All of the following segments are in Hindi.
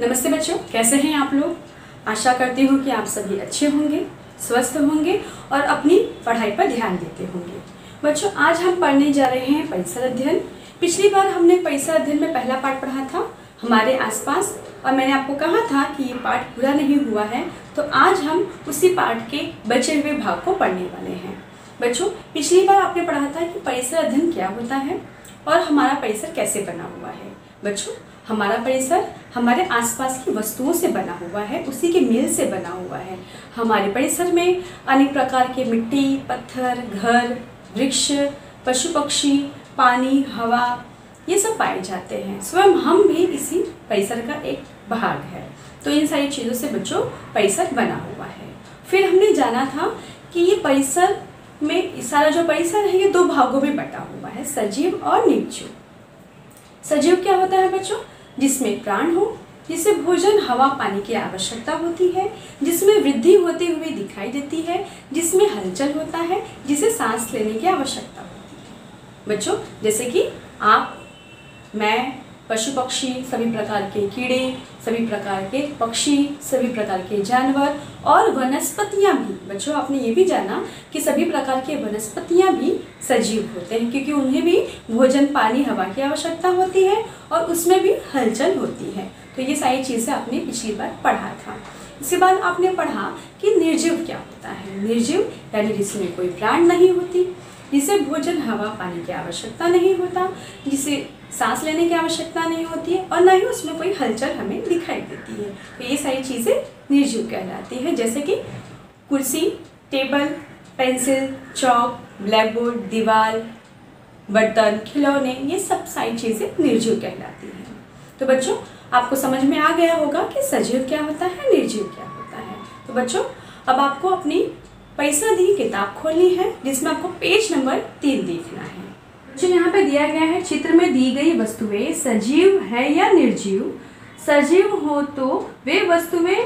नमस्ते बच्चों, कैसे हैं आप लोग। आशा करती हूँ कि आप सभी अच्छे होंगे, स्वस्थ होंगे और अपनी पढ़ाई पर ध्यान देते होंगे। बच्चों, आज हम पढ़ने जा रहे हैं परिसर अध्ययन। पिछली बार हमने परिसर अध्ययन में पहला पाठ पढ़ा था, हमारे आसपास, और मैंने आपको कहा था कि ये पाठ पूरा नहीं हुआ है, तो आज हम उसी पाठ के बचे हुए भाग को पढ़ने वाले हैं। बच्चों, पिछली बार आपने पढ़ा था कि परिसर अध्ययन क्या होता है और हमारा परिसर कैसे बना हुआ है। बच्चों, हमारा परिसर हमारे आसपास की वस्तुओं से बना हुआ है, उसी के मेल से बना हुआ है। हमारे परिसर में अनेक प्रकार के मिट्टी, पत्थर, घर, वृक्ष, पशु पक्षी, पानी, हवा, ये सब पाए जाते हैं। स्वयं हम भी इसी परिसर का एक भाग है। तो इन सारी चीज़ों से बच्चों परिसर बना हुआ है। फिर हमने जाना था कि ये परिसर में सारा जो परिसर है ये दो भागों में बटा हुआ है, सजीव और निर्जीव। सजीव क्या होता है बच्चों? जिसमें प्राण हो, जिसे भोजन, हवा, पानी की आवश्यकता होती है, जिसमें वृद्धि होती हुई दिखाई देती है, जिसमें हलचल होता है, जिसे सांस लेने की आवश्यकता होती है। बच्चों, जैसे कि आप, मैं, पशु पक्षी, सभी प्रकार के कीड़े, सभी प्रकार के पक्षी, सभी प्रकार के जानवर और वनस्पतियां भी। बच्चों, आपने ये भी जाना कि सभी प्रकार के वनस्पतियां भी सजीव होते हैं, क्योंकि उन्हें भी भोजन, पानी, हवा की आवश्यकता होती है और उसमें भी हलचल होती है। तो ये सारी चीज़ें आपने पिछली बार पढ़ा था। इसके बाद आपने पढ़ा कि निर्जीव क्या होता है। निर्जीव यानी जिसमें कोई प्राण नहीं होती, जिसे भोजन, हवा, पानी की आवश्यकता नहीं होता, जिसे सांस लेने की आवश्यकता नहीं होती है और न ही उसमें कोई हलचल हमें दिखाई देती है। तो ये सारी चीज़ें निर्जीव कहलाती है, जैसे कि कुर्सी, टेबल, पेंसिल, चौक, ब्लैक बोर्ड, दीवार, बर्तन, खिलौने, ये सब सारी चीज़ें निर्जीव कहलाती हैं। तो बच्चों, आपको समझ में आ गया होगा कि सजीव क्या होता है, निर्जीव क्या होता है। तो बच्चों, अब आपको अपनी परिसर अध्ययन किताब खोलनी है, जिसमें आपको पेज नंबर 3 देखना है। जो यहाँ पे दिया गया है, चित्र में दी गई वस्तुएं सजीव है या निर्जीव। सजीव हो तो वे वस्तुएं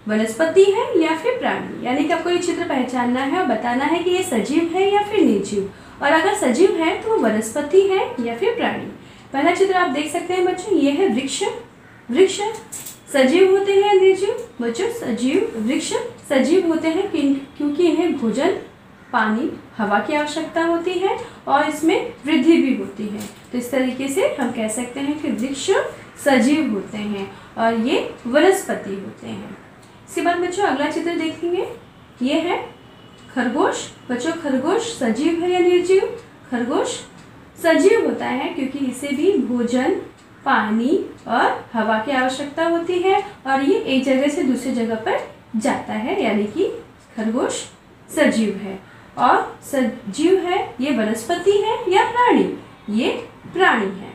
वनस्पति है या फिर प्राणी, यानी कि आपको ये चित्र पहचानना है और बताना है कि ये सजीव है या फिर निर्जीव, और अगर सजीव है तो वो वनस्पति है या फिर प्राणी। पहला चित्र आप देख सकते हैं बच्चों, ये है वृक्ष। वृक्ष सजीव होते हैं निर्जीव? बच्चों, सजीव वृक्ष सजीव होते हैं क्योंकि इन्हें भोजन, पानी, हवा की आवश्यकता होती है और इसमें वृद्धि भी होती है। तो इस तरीके से हम कह सकते हैं कि वृक्ष सजीव होते हैं और ये वनस्पति होते हैं। इसके बाद बच्चों अगला चित्र देखेंगे, ये है खरगोश। बच्चों, खरगोश सजीव है या निर्जीव? खरगोश सजीव होता है क्योंकि इसे भी भोजन, पानी और हवा की आवश्यकता होती है और ये एक जगह से दूसरी जगह पर जाता है, यानी कि खरगोश सजीव है। और सजीव है ये वनस्पति है या प्राणी? ये प्राणी है।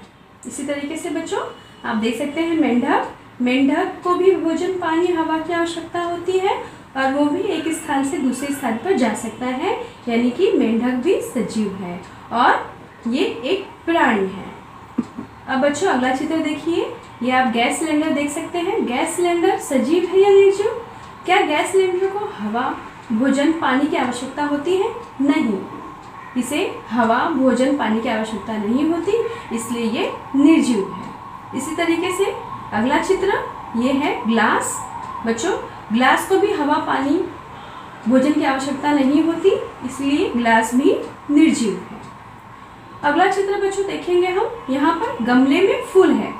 इसी तरीके से बच्चों आप देख सकते हैं मेंढक। मेंढक को भी भोजन, पानी, हवा की आवश्यकता होती है और वो भी एक स्थान से दूसरे स्थान पर जा सकता है, यानी कि मेंढक भी सजीव है और ये एक प्राणी है। अब बच्चों अगला चित्र देखिए, ये आप गैस सिलेंडर देख सकते हैं। गैस सिलेंडर सजीव है या निर्जीव? क्या गैस सिलेंडर को हवा, भोजन, पानी की आवश्यकता होती है? नहीं, इसे हवा, भोजन, पानी की आवश्यकता नहीं होती, इसलिए ये निर्जीव है। इसी तरीके से अगला चित्र ये है ग्लास। बच्चों, ग्लास को भी हवा, पानी, भोजन की आवश्यकता नहीं होती, इसलिए ग्लास भी निर्जीव है। अगला चित्र बच्चों देखेंगे हम, यहाँ पर गमले में फूल है।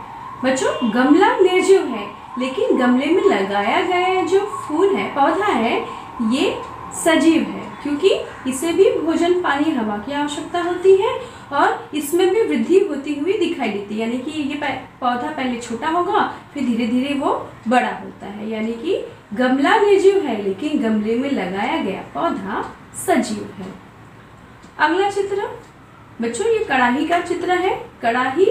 बच्चों, गमला निर्जीव है, लेकिन गमले में लगाया गया जो फूल है, पौधा है, ये सजीव है क्योंकि इसे भी भोजन, पानी, हवा की आवश्यकता होती है और इसमें भी वृद्धि होती हुई दिखाई देती है, यानी कि ये पौधा पहले छोटा होगा फिर धीरे धीरे वो बड़ा होता है, यानी कि गमला निर्जीव है लेकिन गमले में लगाया गया पौधा सजीव है। अगला चित्र बच्चों ये कढ़ाई का चित्र है। कढ़ाई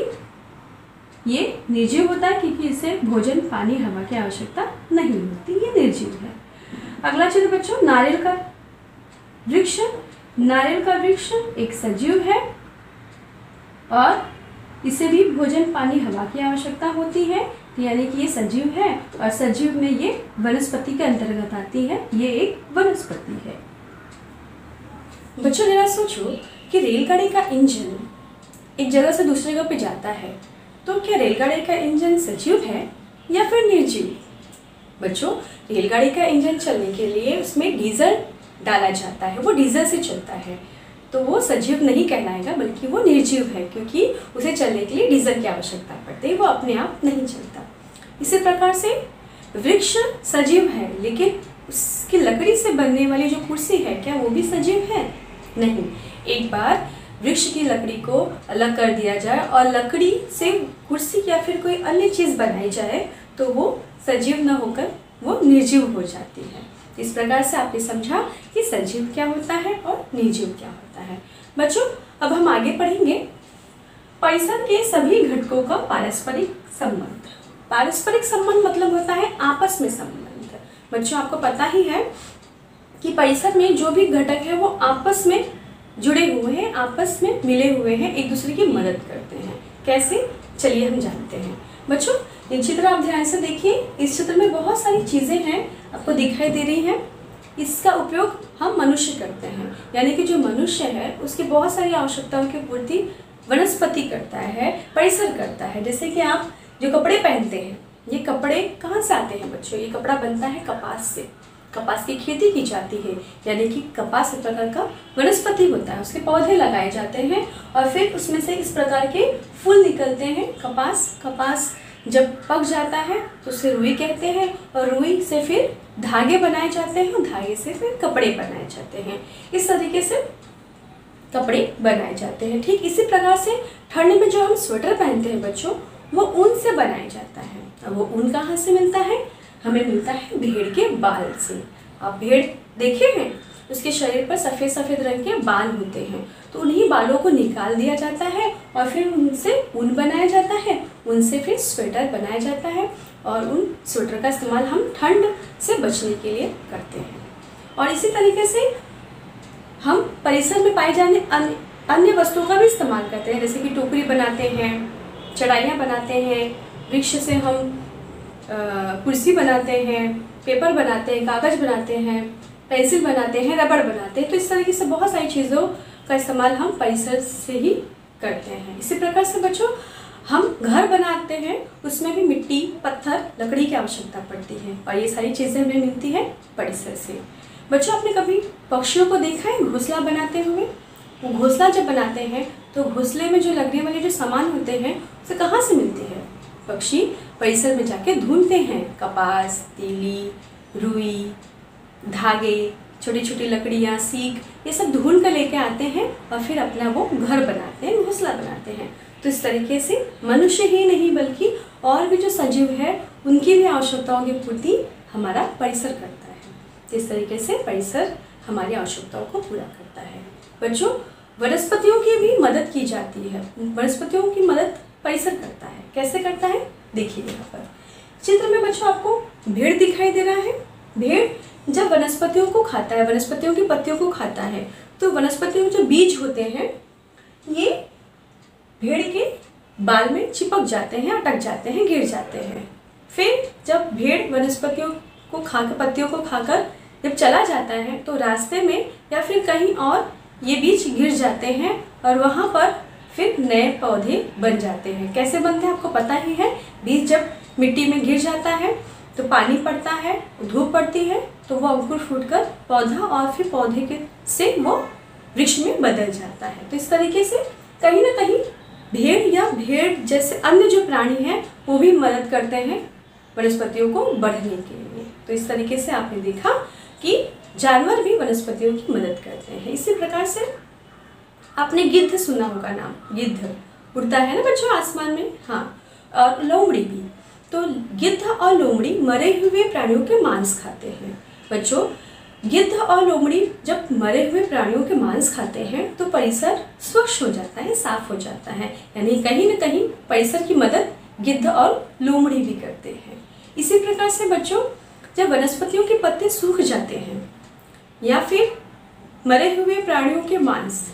ये निर्जीव होता है क्योंकि इसे भोजन, पानी, हवा की आवश्यकता नहीं होती, ये निर्जीव है। अगला चित्र बच्चों नारियल का वृक्ष। नारियल का वृक्ष एक सजीव है और इसे भी भोजन, पानी, हवा की आवश्यकता होती है, यानी कि ये सजीव है और सजीव में ये वनस्पति के अंतर्गत आती है, ये एक वनस्पति है। बच्चों जरा सोचो कि रेलगाड़ी का इंजन एक जगह से दूसरी जगह पे जाता है, तो क्या रेलगाड़ी का इंजन सजीव है या फिर निर्जीव? बच्चों, रेलगाड़ी का इंजन चलने के लिए उसमें डीजल डाला जाता है, वो डीजल से चलता है, तो वो सजीव नहीं कहलाएगा बल्कि वो निर्जीव है, क्योंकि उसे चलने के लिए डीजल की आवश्यकता पड़ती है, वो अपने आप नहीं चलता। इसी प्रकार से वृक्ष सजीव है, लेकिन उसकी लकड़ी से बनने वाली जो कुर्सी है, क्या वो भी सजीव है? नहीं। एक बार वृक्ष की लकड़ी को अलग कर दिया जाए और लकड़ी से कुर्सी या फिर कोई अन्य चीज़ बनाई जाए तो वो सजीव न होकर वो निर्जीव हो जाती है। इस प्रकार से आपने समझा कि सजीव क्या होता है और निर्जीव क्या होता है। बच्चों, अब हम आगे पढ़ेंगे परिसर के सभी घटकों का पारस्परिक संबंध। पारस्परिक संबंध मतलब होता है आपस में संबंध। बच्चों, आपको पता ही है कि परिसर में जो भी घटक है वो आपस में जुड़े हुए हैं, आपस में मिले हुए हैं, एक दूसरे की मदद करते हैं। कैसे? चलिए हम जानते हैं। बच्चों, ये चित्र आप ध्यान से देखिए। इस चित्र में बहुत सारी चीज़ें हैं आपको दिखाई दे रही हैं। इसका उपयोग हम मनुष्य करते हैं, यानी कि जो मनुष्य है उसकी बहुत सारी आवश्यकताओं की पूर्ति वनस्पति करता है, परिसर करता है। जैसे कि आप जो कपड़े पहनते हैं, ये कपड़े कहाँ से आते हैं बच्चों? ये कपड़ा बनता है कपास से। कपास की खेती की जाती है, यानी कि कपास एक प्रकार का वनस्पति होता है, उसके पौधे लगाए जाते हैं और फिर उसमें से इस प्रकार के फूल निकलते हैं। कपास जब पक जाता है तो उसे रुई कहते हैं और रुई से फिर धागे बनाए जाते हैं और धागे से फिर कपड़े बनाए जाते हैं। इस तरीके से कपड़े बनाए जाते हैं। ठीक इसी प्रकार से ठंड में जो हम स्वेटर पहनते हैं बच्चों, वो ऊन से बनाया जाता है। अब वो ऊन कहाँ से मिलता है? हमें मिलता है भेड़ के बाल से। आप भेड़ देखे हैं? उसके शरीर पर सफ़ेद सफ़ेद रंग के बाल होते हैं, तो उन्हीं बालों को निकाल दिया जाता है और फिर उनसे ऊन बनाया जाता है, उनसे फिर स्वेटर बनाया जाता है और उन स्वेटर का इस्तेमाल हम ठंड से बचने के लिए करते हैं। और इसी तरीके से हम परिसर में पाए जाने अन्य वस्तुओं का भी इस्तेमाल करते हैं, जैसे कि टोकरी बनाते हैं, चटाइयाँ बनाते हैं, वृक्ष से हम कुर्सी बनाते हैं, पेपर बनाते हैं, कागज़ बनाते हैं, पेंसिल बनाते हैं, रबड़ बनाते हैं। तो इस तरीके से बहुत सारी चीज़ों का इस्तेमाल हम परिसर से ही करते हैं। इसी प्रकार से बच्चों, हम घर बनाते हैं, उसमें भी मिट्टी, पत्थर, लकड़ी की आवश्यकता पड़ती है और ये सारी चीज़ें हमें मिलती है परिसर से। बच्चों, आपने कभी पक्षियों को देखा है घोंसला बनाते हुए? वो घोंसला जब बनाते हैं तो घोंसले में जो लगने वाले जो सामान होते हैं उसे कहाँ से मिलती है? पक्षी परिसर में जाके ढूंढते हैं। कपास, तीली, रुई, धागे, छोटी छोटी लकड़ियाँ, सीक, ये सब ढूंढ कर लेके आते हैं और फिर अपना वो घर बनाते हैं, घोंसला बनाते हैं। तो इस तरीके से मनुष्य ही नहीं बल्कि और भी जो सजीव है उनकी भी आवश्यकताओं की पूर्ति हमारा परिसर करता है। तो इस तरीके से परिसर हमारी आवश्यकताओं को पूरा करता है। बच्चों, वनस्पतियों की भी मदद की जाती है। वनस्पतियों की मदद परिसर करता है। कैसे करता है? देखिए यहाँ पर चित्र में बच्चों आपको भेड़ दिखाई दे रहा है। भेड़ जब वनस्पतियों को खाता है, वनस्पतियों की पत्तियों को खाता है, तो वनस्पतियों के जो बीज होते हैं ये भेड़ के बाल में चिपक जाते हैं, अटक जाते हैं, गिर जाते हैं। फिर जब भेड़ वनस्पतियों को खाकर, पत्तियों को खाकर जब चला जाता है तो रास्ते में या फिर कहीं और ये बीज गिर जाते हैं और वहाँ पर फिर नए पौधे बन जाते हैं। कैसे बनते हैं आपको पता ही है। बीज जब मिट्टी में गिर जाता है तो पानी पड़ता है, धूप पड़ती है, तो वो अंकुर फूटकर पौधा और फिर पौधे के से वो वृक्ष में बदल जाता है। तो इस तरीके से कहीं ना कहीं भेड़ या भेड़ जैसे अन्य जो प्राणी हैं वो भी मदद करते हैं वनस्पतियों को बढ़ने के लिए। तो इस तरीके से आपने देखा कि जानवर भी वनस्पतियों की मदद करते हैं। इसी प्रकार से आपने गिद्ध सुना होगा नाम। गिद्ध उड़ता है ना बच्चों आसमान में। हाँ, और लोमड़ी भी। तो गिद्ध और लोमड़ी मरे हुए प्राणियों के मांस खाते हैं। बच्चों, गिद्ध और लोमड़ी जब मरे हुए प्राणियों के मांस खाते हैं तो परिसर स्वच्छ हो जाता है, साफ हो जाता है। यानी कहीं न कहीं परिसर की मदद गिद्ध और लोमड़ी भी करते हैं। इसी प्रकार से बच्चों, जब वनस्पतियों के पत्ते सूख जाते हैं या फिर मरे हुए प्राणियों के मांस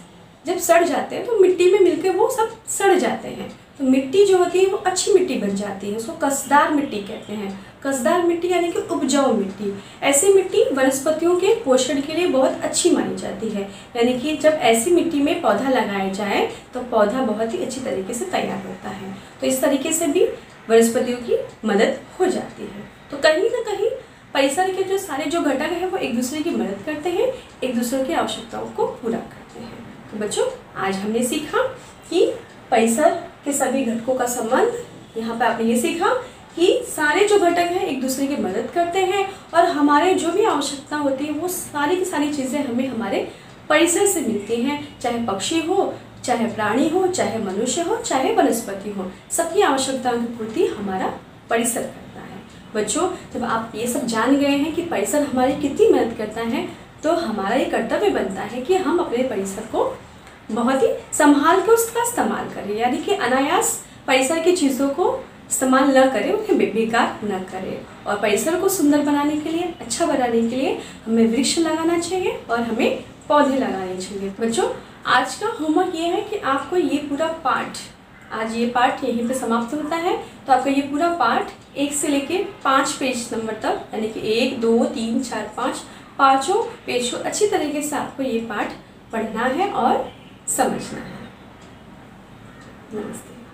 जब सड़ जाते हैं तो मिट्टी में मिलकर वो सब सड़ जाते हैं। तो मिट्टी जो होती है वो अच्छी मिट्टी बन जाती है, उसको कसदार मिट्टी कहते हैं। कसदार मिट्टी यानी कि उपजाऊ मिट्टी। ऐसी मिट्टी वनस्पतियों के पोषण के लिए बहुत अच्छी मानी जाती है। यानी कि जब ऐसी मिट्टी में पौधा लगाया जाए तो पौधा बहुत ही अच्छी तरीके से तैयार होता है। तो इस तरीके से भी वनस्पतियों की मदद हो जाती है। तो कहीं ना कहीं परिसर के जो सारे जो घटक हैं वो एक दूसरे की मदद करते हैं, एक दूसरे की आवश्यकताओं को पूरा करते हैं। तो बच्चों, आज हमने सीखा कि परिसर के सभी घटकों का संबंध, यहाँ पे आपने ये सीखा कि सारे जो घटक हैं एक दूसरे की मदद करते हैं और हमारे जो भी आवश्यकता होती है वो सारी की सारी चीज़ें हमें हमारे परिसर से मिलती हैं, चाहे पक्षी हो, चाहे प्राणी हो, चाहे मनुष्य हो, चाहे वनस्पति हो, सबकी आवश्यकताओं की पूर्ति हमारा परिसर करता है। बच्चों, जब आप ये सब जान गए हैं कि परिसर हमारी कितनी मदद करता है, तो हमारा ये कर्तव्य बनता है कि हम अपने परिसर को बहुत ही संभाल के उसका इस्तेमाल करें, यानी कि अनायास परिसर की चीज़ों को इस्तेमाल न करें, उन्हें बेकार न करें। और परिसर को सुंदर बनाने के लिए, अच्छा बनाने के लिए हमें वृक्ष लगाना चाहिए और हमें पौधे लगाने चाहिए। बच्चों, आज का होमवर्क ये है कि आपको ये पूरा पाठ, आज ये पाठ यहीं पे समाप्त होता है, तो आपका ये पूरा पाठ 1 से लेके 5 पेज नंबर तक, यानी कि 1, 2, 3, 4, 5 पाँचों पेज को अच्छी तरीके से आपको ये पाठ पढ़ना है और समझना है। नमस्ते।